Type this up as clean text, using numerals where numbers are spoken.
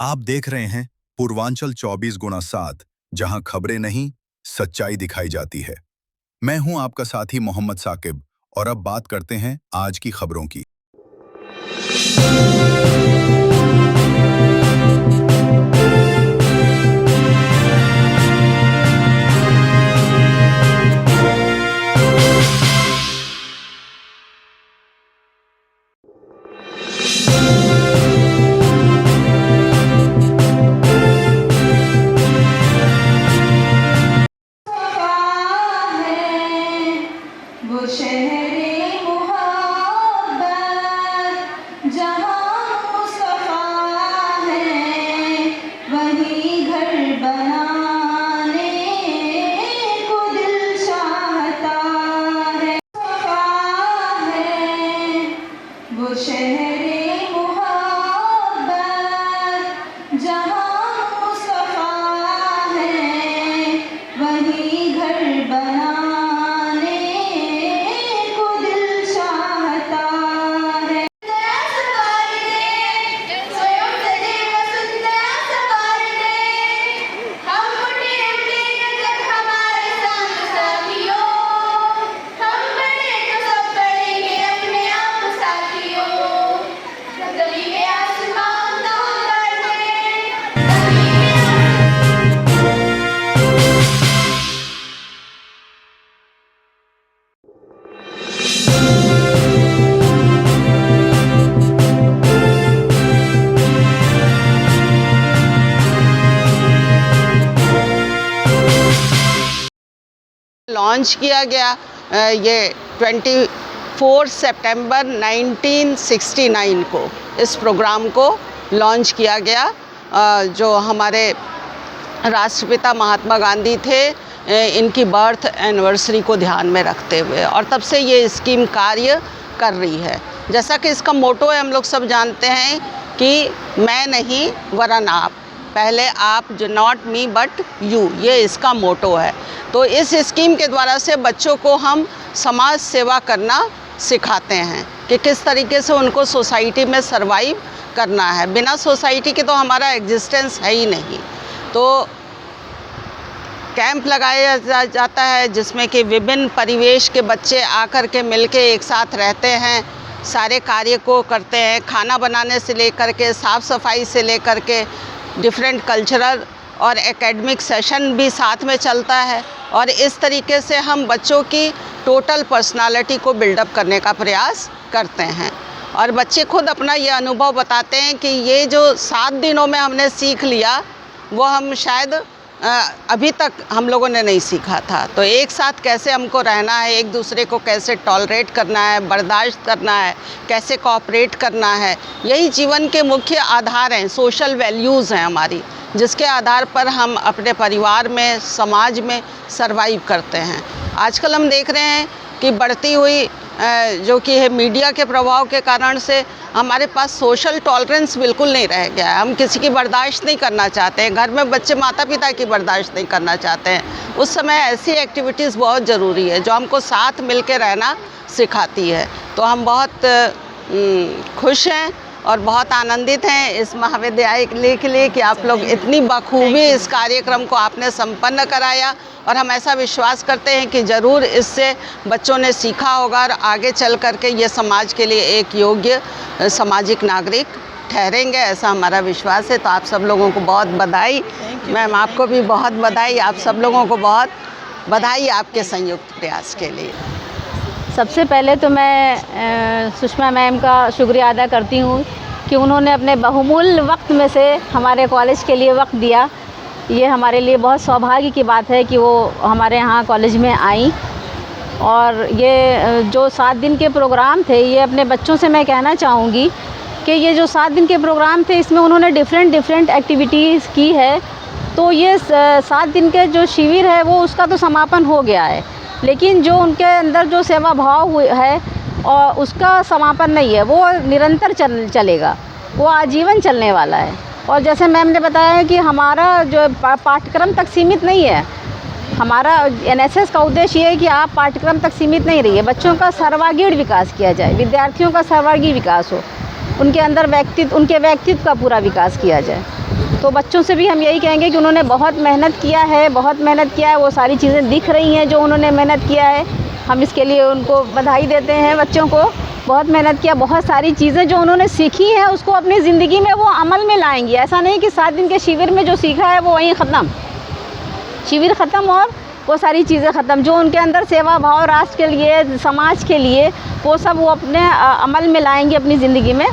आप देख रहे हैं पूर्वांचल 24x7, जहां खबरें नहीं, सच्चाई दिखाई जाती है। मैं हूं आपका साथी मोहम्मद साकिब और अब बात करते हैं आज की खबरों की। लॉन्च किया गया ये 24 सितंबर 1969 को इस प्रोग्राम को लॉन्च किया गया, जो हमारे राष्ट्रपिता महात्मा गांधी थे, इनकी बर्थ एनिवर्सरी को ध्यान में रखते हुए, और तब से ये स्कीम कार्य कर रही है। जैसा कि इसका मोटो है, हम लोग सब जानते हैं कि मैं नहीं वरन आप, पहले आप, जो नॉट मी बट यू, ये इसका मोटो है। तो इस स्कीम के द्वारा से बच्चों को हम समाज सेवा करना सिखाते हैं कि किस तरीके से उनको सोसाइटी में सरवाइव करना है। बिना सोसाइटी के तो हमारा एग्जिस्टेंस है ही नहीं। तो कैंप लगाया जाता है जिसमें कि विभिन्न परिवेश के बच्चे आकर के मिलके एक साथ रहते हैं, सारे कार्य को करते हैं, खाना बनाने से लेकर के साफ़ सफाई से लेकर के डिफरेंट कल्चरल और एकेडमिक सेशन भी साथ में चलता है। और इस तरीके से हम बच्चों की टोटल पर्सनालिटी को बिल्डअप करने का प्रयास करते हैं। और बच्चे खुद अपना ये अनुभव बताते हैं कि ये जो 7 दिनों में हमने सीख लिया, वो हम शायद अभी तक हम लोगों ने नहीं सीखा था। तो एक साथ कैसे हमको रहना है, एक दूसरे को कैसे टॉलरेट करना है, बर्दाश्त करना है, कैसे कोऑपरेट करना है, यही जीवन के मुख्य आधार हैं, सोशल वैल्यूज़ हैं हमारी, जिसके आधार पर हम अपने परिवार में, समाज में सरवाइव करते हैं। आजकल हम देख रहे हैं कि बढ़ती हुई जो कि है मीडिया के प्रभाव के कारण से हमारे पास सोशल टॉलरेंस बिल्कुल नहीं रह गया है। हम किसी की बर्दाश्त नहीं करना चाहते हैं। घर में बच्चे माता पिता की बर्दाश्त नहीं करना चाहते हैं। उस समय ऐसी एक्टिविटीज़ बहुत ज़रूरी है जो हमको साथ मिल के रहना सिखाती है। तो हम बहुत खुश हैं और बहुत आनंदित हैं इस महाविद्यालय के लिए कि आप लोग इतनी बखूबी इस कार्यक्रम को आपने संपन्न कराया। और हम ऐसा विश्वास करते हैं कि ज़रूर इससे बच्चों ने सीखा होगा और आगे चल कर के ये समाज के लिए एक योग्य सामाजिक नागरिक ठहरेंगे, ऐसा हमारा विश्वास है। तो आप सब लोगों को बहुत बधाई। मैम, आपको भी बहुत बधाई। आप सब लोगों को बहुत बधाई आपके संयुक्त प्रयास के लिए। सबसे पहले तो मैं सुषमा मैम का शुक्रिया अदा करती हूँ कि उन्होंने अपने बहुमूल्य वक्त में से हमारे कॉलेज के लिए वक्त दिया। ये हमारे लिए बहुत सौभाग्य की बात है कि वो हमारे यहाँ कॉलेज में आई। और ये जो 7 दिन के प्रोग्राम थे, ये अपने बच्चों से मैं कहना चाहूँगी कि ये जो 7 दिन के प्रोग्राम थे, इसमें उन्होंने डिफरेंट एक्टिविटीज़ की है। तो ये 7 दिन के जो शिविर है वो उसका तो समापन हो गया है, लेकिन जो उनके अंदर जो सेवा भाव है और उसका समापन नहीं है, वो निरंतर चलेगा, वो आजीवन चलने वाला है। और जैसे मैम ने बताया है कि हमारा जो पाठ्यक्रम तक सीमित नहीं है, हमारा एनएसएस का उद्देश्य ये है कि आप पाठ्यक्रम तक सीमित नहीं रहिए, बच्चों का सर्वांगीण विकास किया जाए, विद्यार्थियों का सर्वांगीण विकास हो, उनके अंदर उनके व्यक्तित्व का पूरा विकास किया जाए। तो बच्चों से भी हम यही कहेंगे कि उन्होंने बहुत मेहनत किया है, वो सारी चीज़ें दिख रही हैं जो उन्होंने मेहनत किया है। हम इसके लिए उनको बधाई देते हैं। बच्चों को बहुत मेहनत किया, बहुत सारी चीज़ें जो उन्होंने सीखी हैं उसको अपनी ज़िंदगी में वो अमल में लाएंगी। ऐसा नहीं कि 7 दिन के शिविर में जो सीखा है वो वहीं ख़त्म, शिविर ख़त्म और वो सारी चीज़ें ख़त्म। जो उनके अंदर सेवा भाव राष्ट्र के लिए, समाज के लिए, वो सब वो अपने अमल में लाएंगे अपनी ज़िंदगी में।